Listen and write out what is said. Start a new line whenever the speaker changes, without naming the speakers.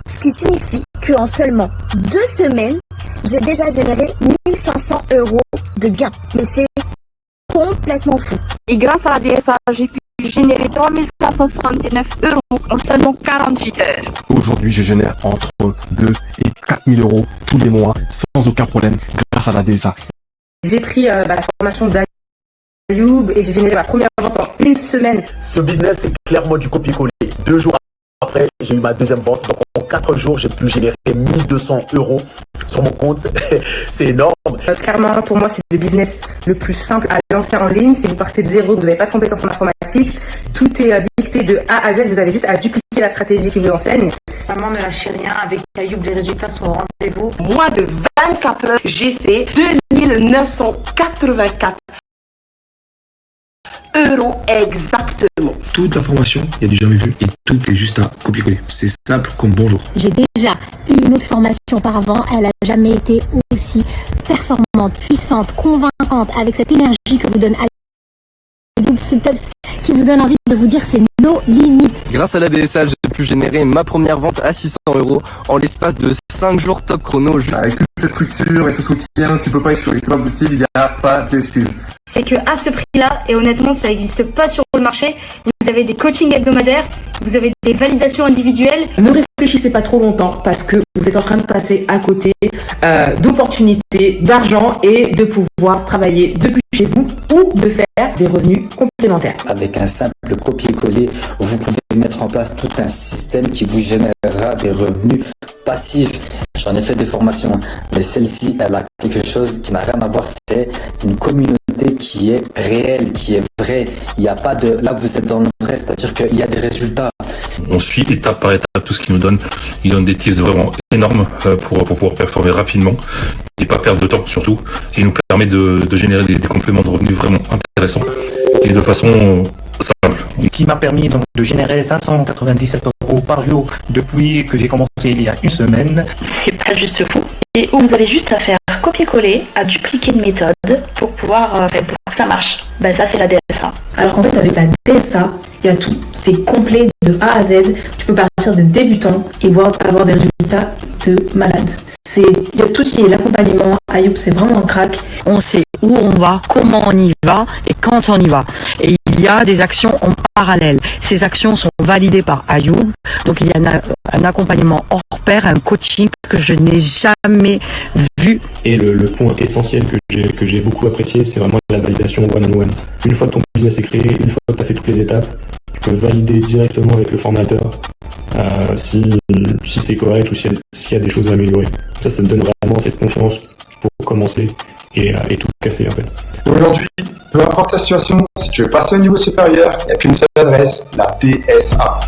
Ce qui signifie qu'en seulement 2 semaines, j'ai déjà généré 1500 € de gains. Mais c'est complètement fou.
Et grâce à la DSA, j'ai pu générer 3579 € en seulement 48 heures.
Aujourd'hui, je génère entre 2 et 4000 € tous les mois sans aucun problème grâce à la DSA.
J'ai pris la formation d'Ayoub et j'ai généré ma première vente en 1 semaine.
Ce business, c'est clairement du copier-coller. 2 jours après, j'ai eu ma deuxième vente. Donc en 4 jours, j'ai pu générer 1200 € sur mon compte. C'est énorme.
Clairement, pour moi, c'est le business le plus simple à lancer en ligne. Si vous partez de zéro, que vous n'avez pas de compétences en informatique, tout est dicté de A à Z. Vous avez juste à dupliquer la stratégie qui vous enseigne.
Maman, ne lâchez rien. Avec Ayoub, les résultats sont au rendez-vous.
Moins de 24 heures, j'ai fait 2984 € exactement.
Toute la formation, il y a du jamais vu et tout est juste à copier-coller. C'est simple comme bonjour.
J'ai déjà eu une autre formation auparavant, elle n'a jamais été aussi performante, puissante, convaincante, avec cette énergie que vous donne Ayoub, ce peps qui vous donne envie de vous dire c'est nos limites.
Grâce à la DSA, j'ai pu générer ma première vente à 600 € en l'espace de 5 jours top chrono.
Avec toute cette structure et ce soutien, tu peux pas échouer, c'est pas possible, il n'y a pas d'excuse.
C'est que à ce prix-là, et honnêtement ça n'existe pas sur le marché, vous avez des coachings hebdomadaires, vous avez des validations individuelles.
Ne réfléchissez pas trop longtemps parce que vous êtes en train de passer à côté d'opportunités, d'argent et de pouvoir travailler depuis chez vous ou de faire des revenus complémentaires.
Avec un simple copier-coller, vous pouvez mettre en place tout un système qui vous générera des revenus passifs. J'en ai fait des formations, mais celle-ci, elle a quelque chose qui n'a rien à voir. C'est une communauté qui est réelle, qui est vraie. Il n'y a pas de... Là, vous êtes dans le vrai, c'est-à-dire qu'il y a des résultats.
On suit étape par étape tout ce qu'il nous donne. Il donne des tips vraiment énormes pour pouvoir performer rapidement et pas perdre de temps surtout. Et il nous permet de générer des compléments de revenus vraiment intéressants et de façon simple.
Qui m'a permis donc de générer 597 € par jour depuis que j'ai commencé il y a 1 semaine.
C'est pas juste fou. Et où vous avez juste à faire copier-coller, à dupliquer une méthode pour pouvoir pour que ça marche. Ben ça c'est la DSA.
Alors qu'en fait avec la DSA, il y a tout. C'est complet de A à Z. Tu peux partir de débutant et avoir des résultats de malade. Il y a tout qui est l'accompagnement. Ayoub, c'est vraiment un crack.
On sait où on va, comment on y va et quand on y va. Et il y a des actions en parallèle. Ces actions sont validées par Ayoub. Donc il y a un accompagnement hors pair, un coaching que je n'ai jamais vu.
Et le point essentiel que j'ai beaucoup apprécié, c'est vraiment la validation one-on-one. Une fois que ton business est créé, une fois que tu as fait toutes les étapes, tu peux valider directement avec le formateur si c'est correct ou s'il y a des choses à améliorer. Ça te donne vraiment cette confiance pour commencer et tout casser en fait.
Aujourd'hui, peu importe ta situation, si tu veux passer au niveau supérieur, il n'y a qu'une seule adresse, la DSA.